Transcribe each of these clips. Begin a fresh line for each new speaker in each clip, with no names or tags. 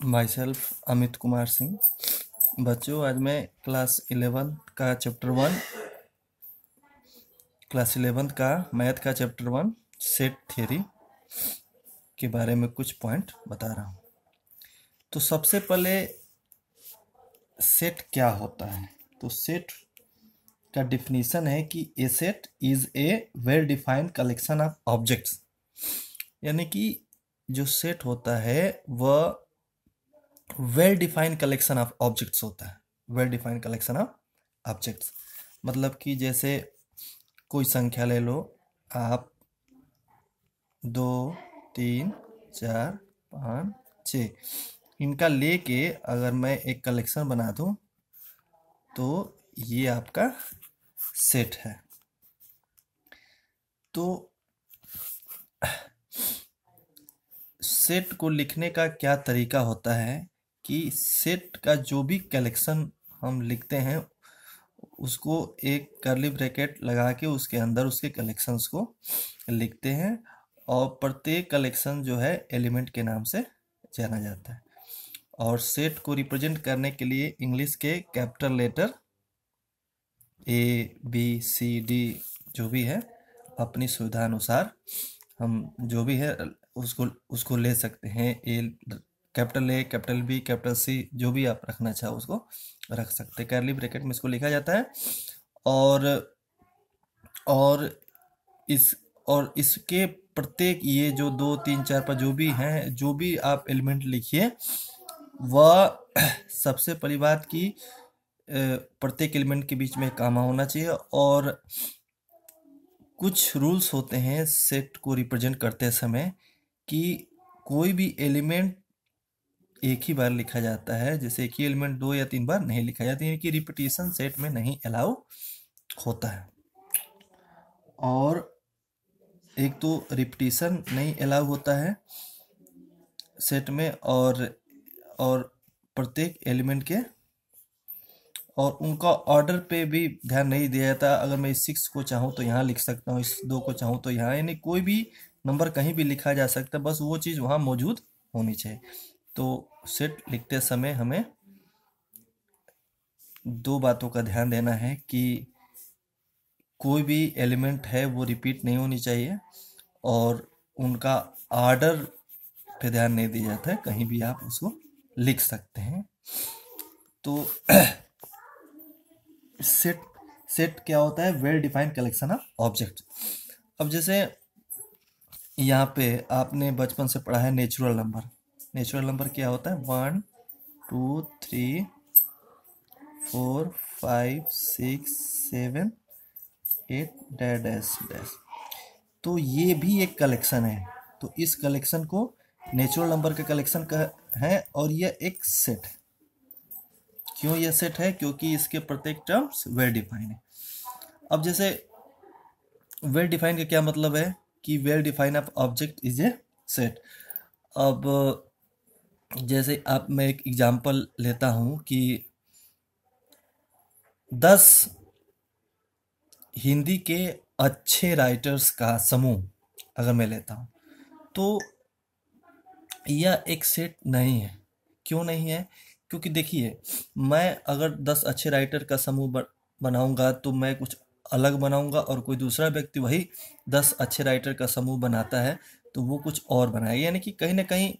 My self Amit Kumar Singh. बच्चों, आज मैं क्लास 11 का चैप्टर 1 क्लास 11 का मैथ का चैप्टर 1 सेट थ्योरी के बारे में कुछ पॉइंट बता रहा हूँ। तो सबसे पहले सेट क्या होता है? तो सेट का डिफिनीशन है कि a set is a well defined collection of objects. यानी कि जो सेट होता है वह well defined collection of objects होता है। Well defined collection of objects मतलब कि जैसे कोई संख्या ले लो आप, 2, 3, 4, 5, 6, इनका लेके अगर मैं एक कलेक्शन बना दूं तो ये आपका सेट है। तो सेट को लिखने का क्या तरीका होता है कि सेट का जो भी कलेक्शन हम लिखते हैं उसको एक कर्ली ब्रैकेट लगा के उसके अंदर उसके कलेक्शंस को लिखते हैं और प्रत्येक कलेक्शन जो है एलिमेंट के नाम से जाना जाता है। और सेट को रिप्रेजेंट करने के लिए इंग्लिश के capital letter A B C D जो भी है अपनी सुविधा अनुसार हम जो भी है उसको ले सकते हैं। Capital A, capital B, capital C जो भी आप रखना चाहो उसको रख सकते हैं। कर्ली ब्रैकेट में इसको लिखा जाता है। और और इस और इसके प्रत्येक ये जो 2, 3, 4 पर जो भी हैं, जो भी आप एलिमेंट लिखिए वह सबसे पहली बात की प्रत्येक एलिमेंट के बीच में कामा होना चाहिए। और कुछ रूल्स होते हैं सेट को रिप्रेजेंट करते समय कि कोई भी एलिमेंट एक ही बार लिखा जाता है। जैसे एक ही एलिमेंट 2 या 3 बार नहीं लिखा जाता, यानी कि रिपीटिशन सेट में नहीं अलाउ होता है। और एक तो रिपीटिशन नहीं अलाउ होता है सेट में, और प्रत्येक एलिमेंट के और उनका ऑर्डर पे भी ध्यान नहीं दिया जाता। अगर मैं इस 6 को चाहूँ तो यहाँ लिख सकता हूँ, इस 2 को चाहूँ तो यहाँ, यानी कोई भी नंबर कहीं भी लिखा जा सकता है, बस वो चीज़ वहाँ मौजूद होनी चाहिए। तो सेट लिखते समय हमें 2 बातों का ध्यान देना है कि कोई भी एलिमेंट है वो रिपीट नहीं होनी चाहिए और उनका ऑर्डर पे ध्यान नहीं दिया जाता है, कहीं भी आप उसको लिख सकते हैं। तो सेट सेट क्या होता है? Well defined collection of object. अब जैसे यहाँ पे आपने बचपन से पढ़ा है नेचुरल नंबर। नेचुरल नंबर क्या होता है? 1, 2, 3, 4, 5, 6, 7, 8 डैश डैश डैश। तो ये भी एक कलेक्शन है। तो इस कलेक्शन को नेचुरल नंबर के कलेक्शन का है और यह एक सेट है। क्यों यह सेट है? क्योंकि इसके प्रत्येक टर्म्स वेल डिफाइंड है। अब जैसे वेल डिफाइंड का क्या मतलब है कि well defined of object is a set. अब जैसे आप मैं एक एग्जांपल लेता हूँ कि 10 हिंदी के अच्छे राइटर्स का समूह अगर मैं लेता हूँ तो यह एक सेट नहीं है। क्यों नहीं है? क्योंकि देखिए, मैं अगर 10 अच्छे राइटर का समूह बनाऊंगा तो मैं कुछ अलग बनाऊंगा और कोई दूसरा व्यक्ति वही 10 अच्छे राइटर का समूह बनाता है तो वो कुछ और बनाएगा। यानी कि कहीं ना कहीं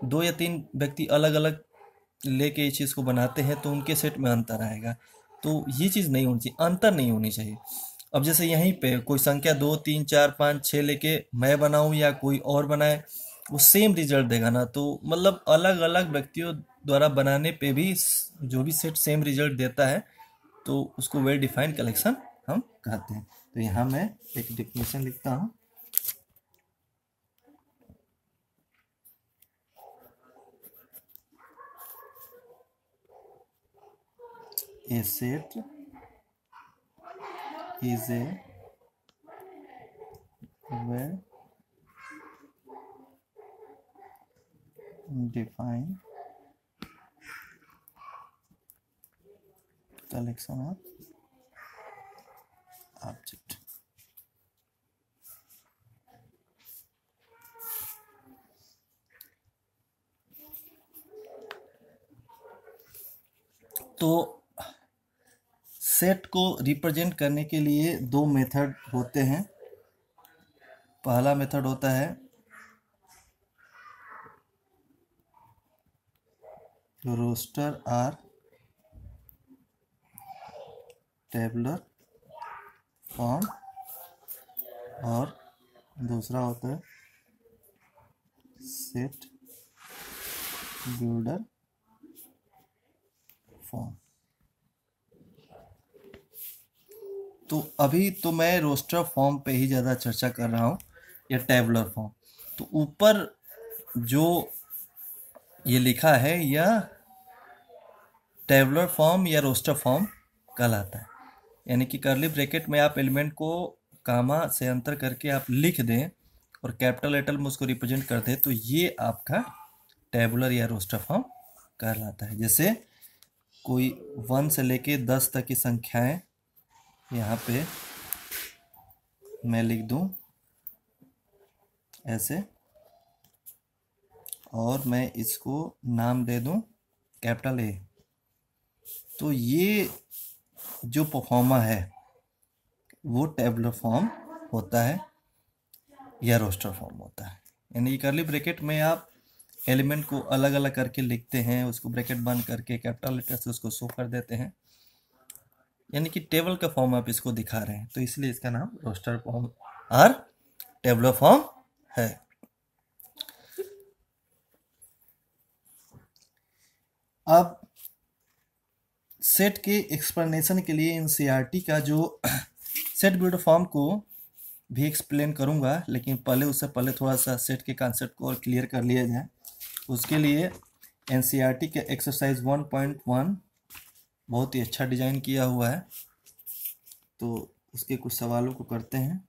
2 या 3 व्यक्ति अलग अलग लेके इस चीज़ को बनाते हैं तो उनके सेट में अंतर आएगा। तो ये चीज़ नहीं होनी चाहिए, अंतर नहीं होनी चाहिए। अब जैसे यहीं पे कोई संख्या 2, 3, 4, 5, 6 लेके मैं बनाऊं या कोई और बनाए, वो सेम रिजल्ट देगा ना। तो मतलब अलग अलग व्यक्तियों द्वारा बनाने पे भी जो भी सेट सेम रिजल्ट देता है तो उसको वेल डिफाइंड कलेक्शन हम कहते हैं। तो यहाँ मैं एक डिफिनेशन लिखता हूँ। A set is a well defined collection of object। तो सेट को रिप्रेजेंट करने के लिए दो मेथड होते हैं। पहला मेथड होता है रोस्टर आर टेबलर फॉर्म और दूसरा होता है सेट बिल्डर फॉर्म। तो अभी तो मैं रोस्टर फॉर्म पे ही ज़्यादा चर्चा कर रहा हूँ, या टेबलर फॉर्म। तो ऊपर जो ये लिखा है यह टेबलर फॉर्म या रोस्टर फॉर्म कहलाता है। यानी कि कर्ली ब्रैकेट में आप एलिमेंट को कामा से अंतर करके आप लिख दें और कैपिटल लेटर में उसको रिप्रेजेंट कर दें, तो ये आपका टेबुलर या रोस्टर फॉर्म कहलाता है। जैसे कोई 1 से लेके 10 तक की संख्याएं यहाँ पे मैं लिख दूं ऐसे, और मैं इसको नाम दे दूं कैपिटल ए। तो ये जो परफॉर्मा है वो टेबुलर फॉर्म होता है या रोस्टर फॉर्म होता है। यानी कर्ली ब्रैकेट में आप एलिमेंट को अलग अलग करके लिखते हैं, उसको ब्रैकेट बंद करके कैपिटल लेटर से उसको शो कर देते हैं, यानी कि टेबल का फॉर्म आप इसको दिखा रहे हैं, तो इसलिए इसका नाम रोस्टर फॉर्म और टेबलर फॉर्म है। अब सेट के एक्सप्लेनेशन के लिए एनसीईआरटी का जो सेट बिल्डर फॉर्म को भी एक्सप्लेन करूंगा, लेकिन पहले उससे पहले थोड़ा सा सेट के कॉन्सेप्ट को और क्लियर कर लिया जाए। उसके लिए एनसीईआरटी के एक्सरसाइज 1.1 बहुत ही अच्छा डिजाइन किया हुआ है, तो उसके कुछ सवालों को करते हैं।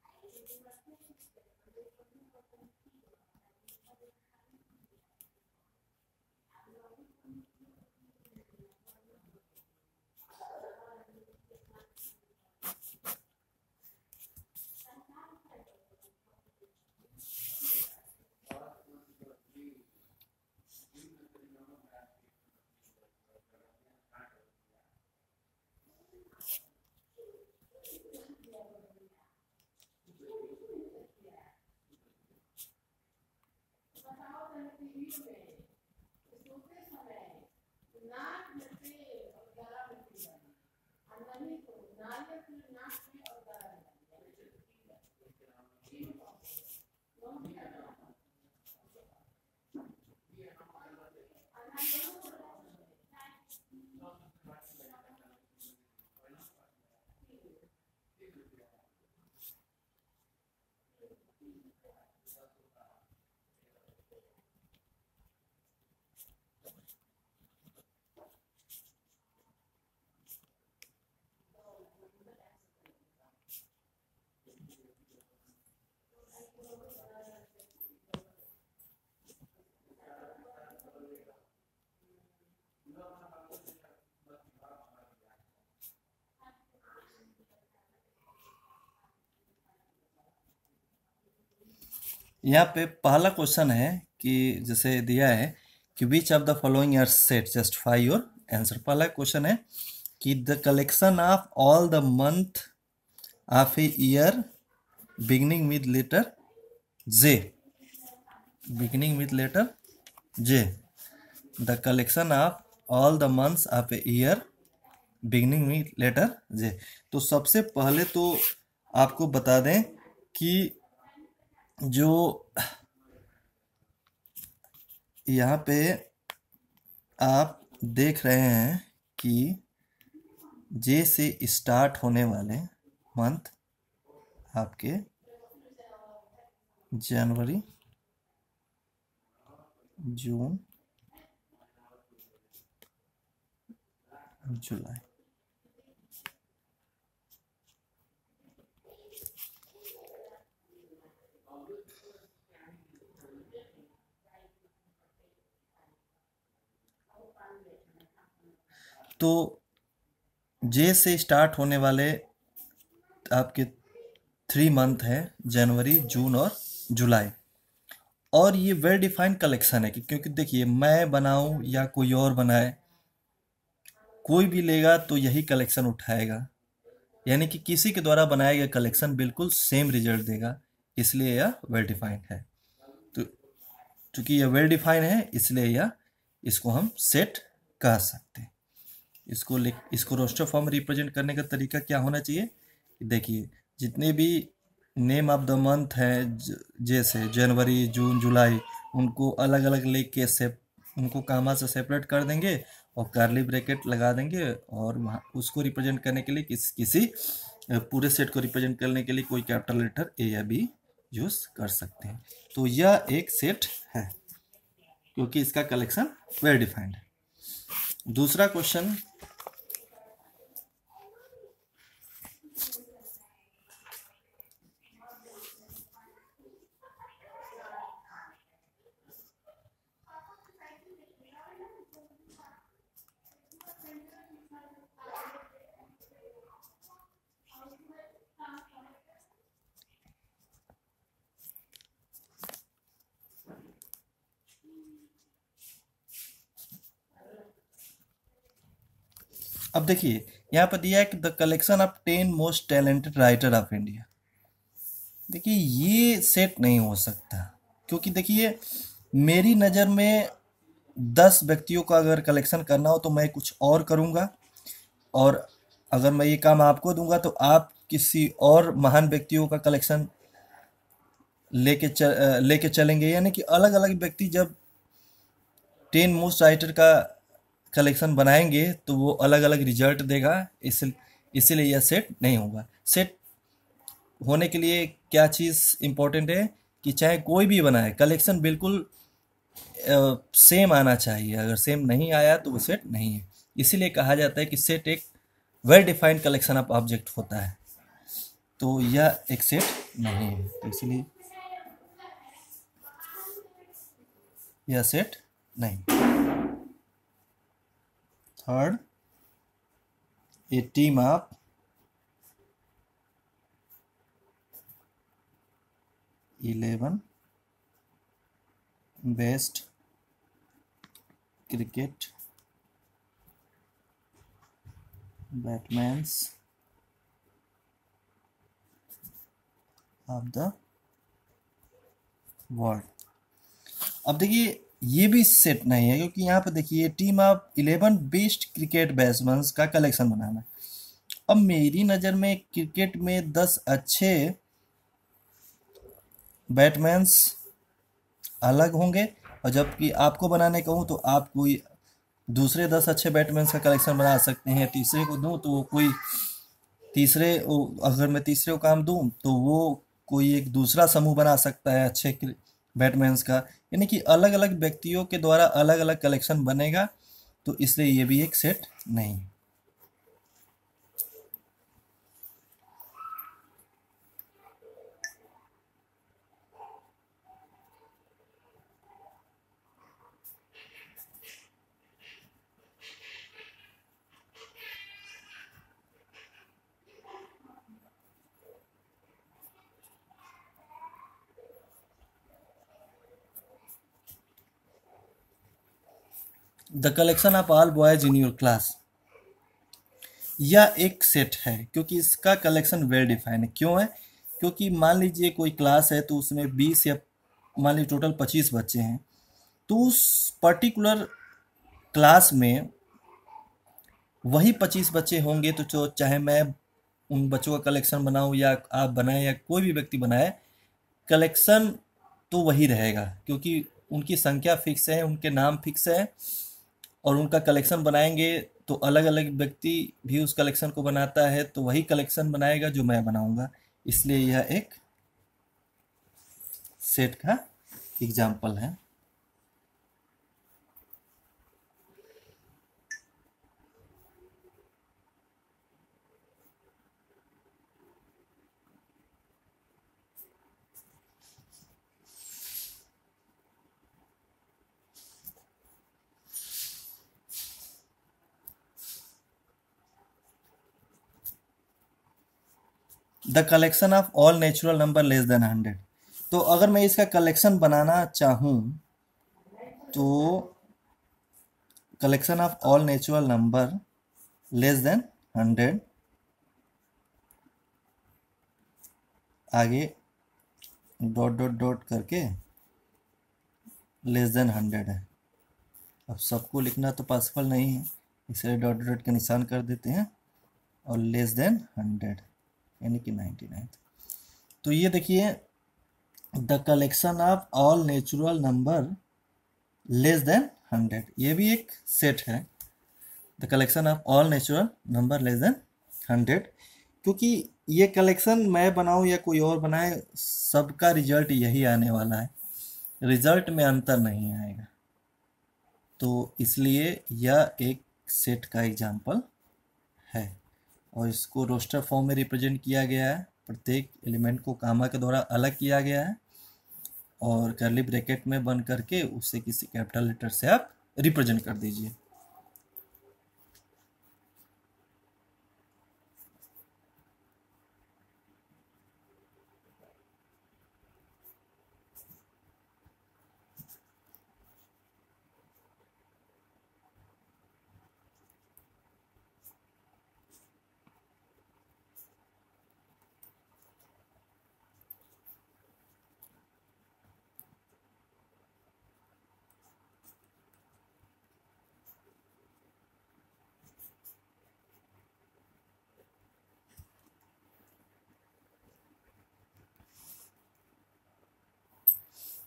यहाँ पे पहला क्वेश्चन है कि जैसे दिया है कि which of the following are set, justify your answer. पहला क्वेश्चन है कि the collection of all the month of a year beginning with letter J, beginning with letter J, the collection of all the months of a year beginning with letter J. तो सबसे पहले तो आपको बता दें कि जो यहाँ पे आप देख रहे हैं कि जे से स्टार्ट होने वाले मंथ आपके जनवरी, जून, जुलाई। तो जे से स्टार्ट होने वाले आपके 3 मंथ हैं, जनवरी, जून और जुलाई। और ये वेल डिफाइंड कलेक्शन है कि क्योंकि देखिए मैं बनाऊं या कोई और बनाए, कोई भी लेगा तो यही कलेक्शन उठाएगा, यानी कि किसी के द्वारा बनाया गया कलेक्शन बिल्कुल सेम रिजल्ट देगा, इसलिए यह वेल डिफाइंड है। तो चूंकि यह वेल डिफाइंड है इसलिए यह इसको हम सेट कह सकते हैं। इसको रोस्टर फॉर्म रिप्रेजेंट करने का तरीका क्या होना चाहिए? देखिए, जितने भी नेम ऑफ द मंथ हैं, जैसे जनवरी, जून, जुलाई, उनको अलग अलग लेके उनको कामा से सेपरेट कर देंगे और कर्ली ब्रैकेट लगा देंगे, और वहाँ उसको रिप्रेजेंट करने के लिए किसी पूरे सेट को रिप्रेजेंट करने के लिए कोई कैपिटल लेटर ए या बी यूज कर सकते हैं। तो यह एक सेट है क्योंकि इसका कलेक्शन वेल डिफाइंड है। दूसरा क्वेश्चन, अब देखिए यहाँ पर दिया है कि the collection of 10 most talented writer of India. देखिए ये सेट नहीं हो सकता, क्योंकि देखिए मेरी नज़र में 10 व्यक्तियों का अगर कलेक्शन करना हो तो मैं कुछ और करूँगा, और अगर मैं ये काम आपको दूंगा तो आप किसी और महान व्यक्तियों का कलेक्शन लेके चलेंगे, यानी कि अलग अलग व्यक्ति जब 10 मोस्ट राइटर का कलेक्शन बनाएंगे तो वो अलग अलग रिजल्ट देगा, इसीलिए यह सेट नहीं होगा। सेट होने के लिए क्या चीज़ इंपॉर्टेंट है कि चाहे कोई भी बनाए कलेक्शन बिल्कुल सेम आना चाहिए, अगर सेम नहीं आया तो वो सेट नहीं है। इसीलिए कहा जाता है कि सेट एक well defined collection of object होता है, तो यह एक सेट नहीं है, तो इसलिए यह सेट नहीं। Third, A team of eleven best cricket batsmen of the world. अब देखिए ये भी सेट नहीं है, क्योंकि यहाँ पर देखिए team of 11 best cricket batsman का कलेक्शन बनाना। अब मेरी नज़र में क्रिकेट में 10 अच्छे बैट्समैन्स अलग होंगे, और जबकि आपको बनाने कहूँ तो आप कोई दूसरे 10 अच्छे बैट्समैन्स का कलेक्शन बना सकते हैं। तीसरे को दूँ तो कोई तीसरे, अगर मैं तीसरे को काम दूँ तो वो कोई एक दूसरा समूह बना सकता है अच्छे बैटमैन्स का, यानी कि अलग अलग व्यक्तियों के द्वारा अलग अलग कलेक्शन बनेगा, तो इसलिए ये भी एक सेट नहीं। The collection of all boys in your class, यह एक सेट है क्योंकि इसका कलेक्शन वेल डिफाइंड है। क्यों है? क्योंकि मान लीजिए कोई क्लास है तो उसमें 20 या मान लीजिए टोटल 25 बच्चे हैं, तो उस पर्टिकुलर क्लास में वही 25 बच्चे होंगे, तो चाहे मैं उन बच्चों का कलेक्शन बनाऊं या आप बनाएं या कोई भी व्यक्ति बनाए, कलेक्शन तो वही रहेगा, क्योंकि उनकी संख्या फिक्स है, उनके नाम फिक्स है, और उनका कलेक्शन बनाएंगे तो अलग अलग व्यक्ति भी उस कलेक्शन को बनाता है, तो वही कलेक्शन बनाएगा जो मैं बनाऊंगा, इसलिए यह एक सेट का एग्जाम्पल है। The collection of all natural number less than 100, तो अगर मैं इसका कलेक्शन बनाना चाहूँ तो collection of all natural number less than 100, आगे डॉट डॉट डॉट करके लेस देन 100 है। अब सबको लिखना तो पॉसिबल नहीं है, इसलिए डॉट डॉट का निशान कर देते हैं और लेस देन 100 यानी कि 99। तो ये देखिए, the collection of all natural number less than 100, ये भी एक सेट है। The collection of all natural number less than 100, क्योंकि ये कलेक्शन मैं बनाऊं या कोई और बनाए, सबका रिजल्ट यही आने वाला है, रिजल्ट में अंतर नहीं आएगा। तो इसलिए यह एक सेट का एग्जाम्पल है और इसको रोस्टर फॉर्म में रिप्रेजेंट किया गया है। प्रत्येक एलिमेंट को कामा के द्वारा अलग किया गया है और कर्ली ब्रैकेट में बंद करके उसे किसी कैपिटल लेटर से आप रिप्रेजेंट कर दीजिए।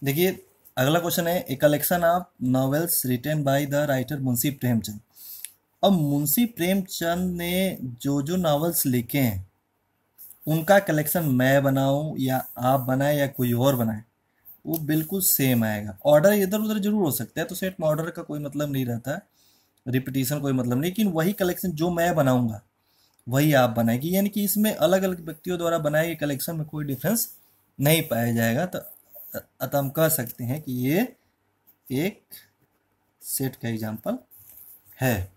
देखिए, अगला क्वेश्चन है, a collection of novels written by the writer Munshi Premchand. अब मुंशी प्रेमचंद ने जो जो नॉवेल्स लिखे हैं उनका कलेक्शन मैं बनाऊं या आप बनाए या कोई और बनाए, वो बिल्कुल सेम आएगा। ऑर्डर इधर उधर जरूर हो सकता है, तो सेट में ऑर्डर का कोई मतलब नहीं रहता है, रिपीटिशन कोई मतलब नहीं, लेकिन वही कलेक्शन जो मैं बनाऊंगा वही आप बनाएगी, यानी कि इसमें अलग अलग व्यक्तियों द्वारा बनाए गए कलेक्शन में कोई डिफरेंस नहीं पाया जाएगा। तो अतः हम कह सकते हैं कि ये एक सेट का एग्जाम्पल है।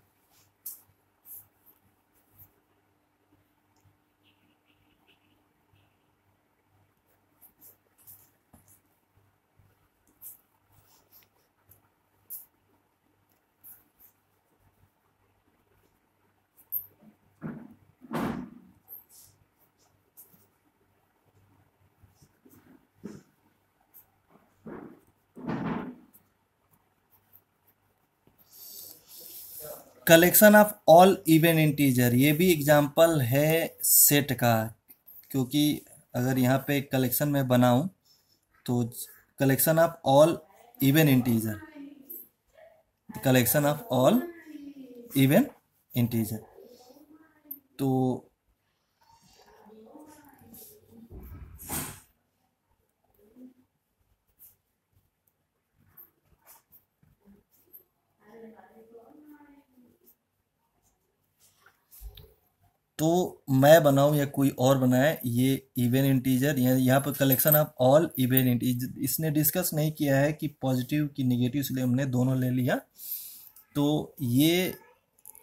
Collection of all even integer, ये भी एग्जाम्पल है सेट का, क्योंकि अगर यहाँ पे कलेक्शन में बनाऊं तो collection of all even integer, collection of all even integer, तो तो मैं बनाऊं या कोई और बनाए, ये इवन इंटीजर, यहाँ पर collection of all even integer, इसने डिस्कस नहीं किया है कि पॉजिटिव की निगेटिव, इसलिए हमने दोनों ले लिया। तो ये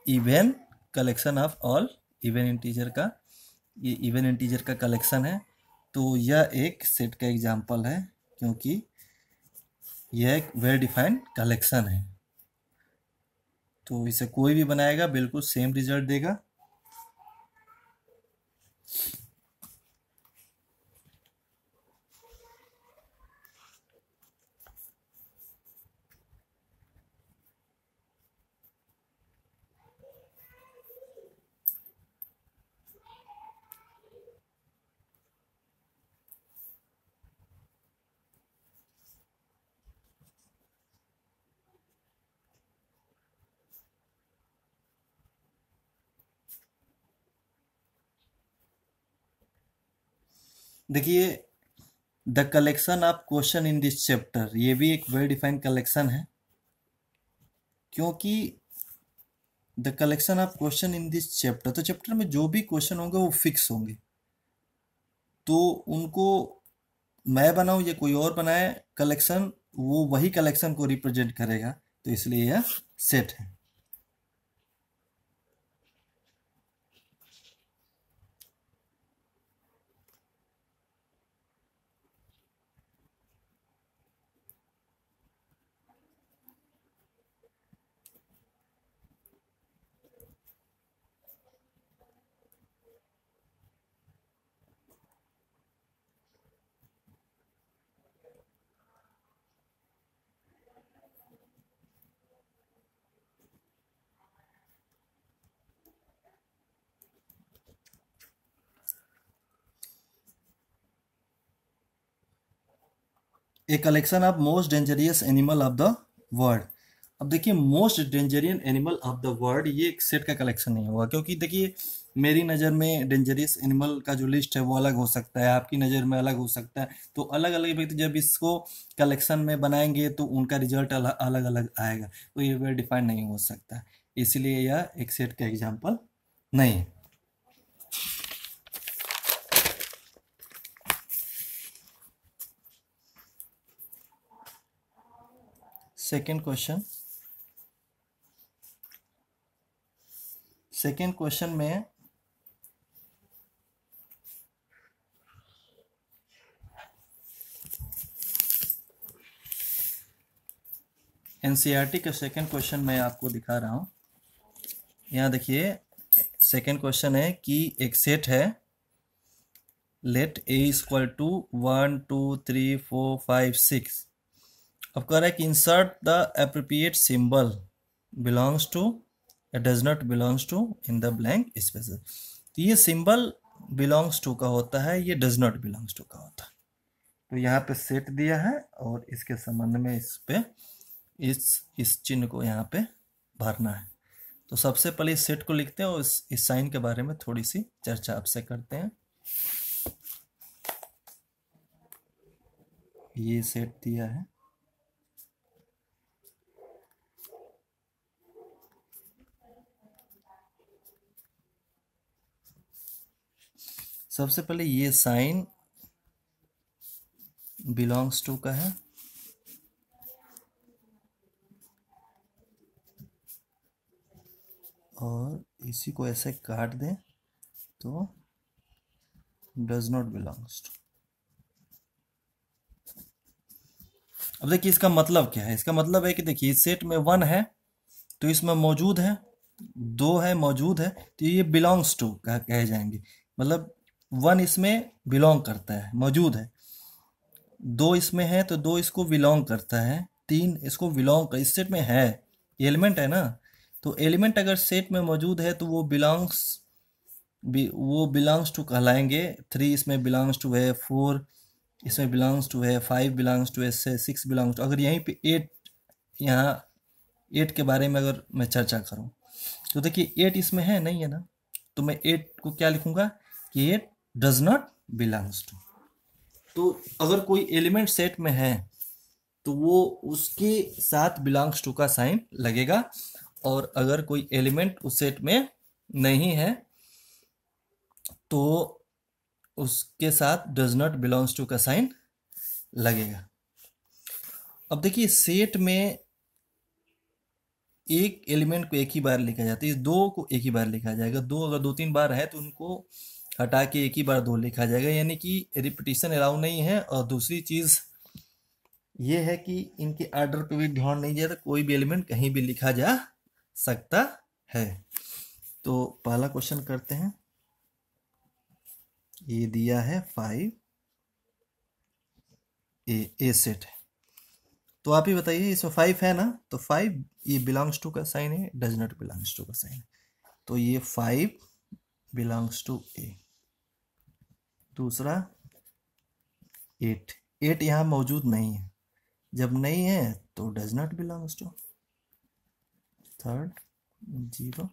even collection of all even integer का, ये इवन इंटीजर का कलेक्शन है, तो यह एक सेट का एग्जाम्पल है, क्योंकि यह एक वेल डिफाइंड कलेक्शन है। तो इसे कोई भी बनाएगा बिल्कुल सेम रिजल्ट देगा। देखिए, the collection of question in this chapter, ये भी एक वेल डिफाइंड कलेक्शन है, क्योंकि the collection of question in this chapter, तो चैप्टर में जो भी क्वेश्चन होंगे वो फिक्स होंगे, तो उनको मैं बनाऊं या कोई और बनाए कलेक्शन, वो वही कलेक्शन को रिप्रेजेंट करेगा, तो इसलिए यह सेट है। A collection of most dangerous animal of the world. अब देखिए most dangerous animal of the world ये एक सेट का कलेक्शन नहीं होगा, क्योंकि देखिए मेरी नज़र में डेंजरियस एनिमल का जो लिस्ट है वो अलग हो सकता है, आपकी नज़र में अलग हो सकता है। तो अलग अलग व्यक्ति जब इसको कलेक्शन में बनाएंगे तो उनका रिजल्ट अलग अलग आएगा, तो ये वेल डिफाइंड नहीं हो सकता, इसलिए यह एक सेट का एग्जाम्पल नहीं है। सेकेंड क्वेश्चन, सेकेंड क्वेश्चन में एनसीईआरटी का सेकेंड क्वेश्चन मैं आपको दिखा रहा हूँ। यहाँ देखिए सेकेंड क्वेश्चन है कि एक सेट है, लेट ए इक्वल टू 1 2 3 4 5 6। अब कह रहा है कि insert the appropriate symbol belongs to does not belongs to in the blank spaces. तो ये सिंबल बिलोंग्स टू का होता है, ये डज नॉट बिलोंग्स टू का होता है। तो यहाँ पे सेट दिया है और इसके संबंध में इस पे इस चिन्ह को यहाँ पे भरना है। तो सबसे पहले इस सेट को लिखते हैं और इस साइन के बारे में थोड़ी सी चर्चा आपसे करते हैं। ये सेट दिया है, सबसे पहले ये साइन बिलोंग्स टू का है, और इसी को ऐसे काट दें तो डज नॉट बिलोंग्स टू। अब देखिए इसका मतलब क्या है, इसका मतलब है कि देखिए इस सेट में 1 है तो इसमें मौजूद है, 2 है मौजूद है, तो ये बिलोंग्स टू कहे जाएंगे। मतलब 1 इसमें बिलोंग करता है, मौजूद है। 2 इसमें है तो 2 इसको बिलोंग करता है। 3 इसको बिलोंग कर, इस सेट में है, एलिमेंट है ना। तो एलिमेंट अगर सेट में मौजूद है तो वो बिलोंग्स टू कहलाएंगे। 3 इसमें बिलोंग्स टू है, 4 इसमें बिलोंग्स टू है, 5 बिलोंग्स टू है, 6 बिलोंग्स टू। अगर यहीं पे 8, यहाँ 8 के बारे में अगर मैं चर्चा करूं तो देखिए 8 इसमें है नहीं है ना, तो मैं 8 को क्या लिखूंगा कि 8 डज नॉट बिलोंग्स टू। तो अगर कोई एलिमेंट सेट में है तो वो उसके साथ बिलोंग्स टू का साइन लगेगा, और अगर कोई एलिमेंट उस सेट में नहीं है तो उसके साथ डज नॉट बिलोंग्स टू का साइन लगेगा। अब देखिए सेट में एक एलिमेंट को एक ही बार लिखा जाता है, इस 2 को एक ही बार लिखा जाएगा। 2 अगर 2 3 बार है तो उनको हटा के एक ही बार 2 लिखा जाएगा, यानी कि रिपीटिशन अलाउ नहीं है। और दूसरी चीज ये है कि इनके ऑर्डर पे भी ध्यान नहीं दिया, तो कोई भी एलिमेंट कहीं भी लिखा जा सकता है। तो पहला क्वेश्चन करते हैं, ये दिया है 5 ए सेट है, तो आप ही बताइए इसमें 5 है ना, तो 5 ये बिलोंग्स टू का साइन है, डज नॉट बिलोंग्स टू का साइन है। तो ये 5 बिलोंग्स टू ए। दूसरा 8 यहाँ मौजूद नहीं है, जब नहीं है तो does not belongs to. Third 0,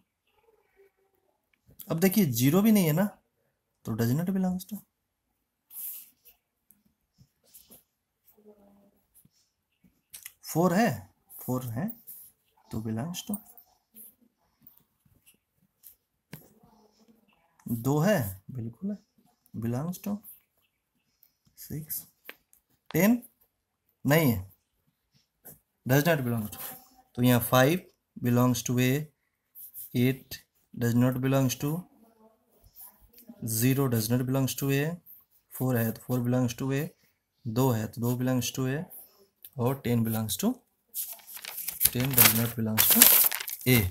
अब देखिए 0 भी नहीं है ना, तो डज नॉट बिलोंग्स टू। 4 है, 4 है तो बिलोंग्स टू। 2 है, बिल्कुल है, बिलोंग्स टू। 6 10 नहीं है, डज नॉट बिलोंग टू। तो यहाँ 5 belongs to A, 8 does not belongs to, 0 does not belongs to A, 4 है तो 4 बिलोंग्स टू ए, 2 है तो 2 बिलोंग्स टू ए, और 10 belongs to, 10 does not belongs to A.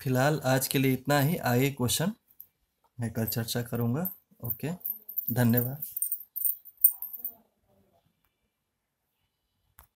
फिलहाल आज के लिए इतना ही। आगे क्वेश्चन मैं कल चर्चा करूँगा। ओके, धन्यवाद।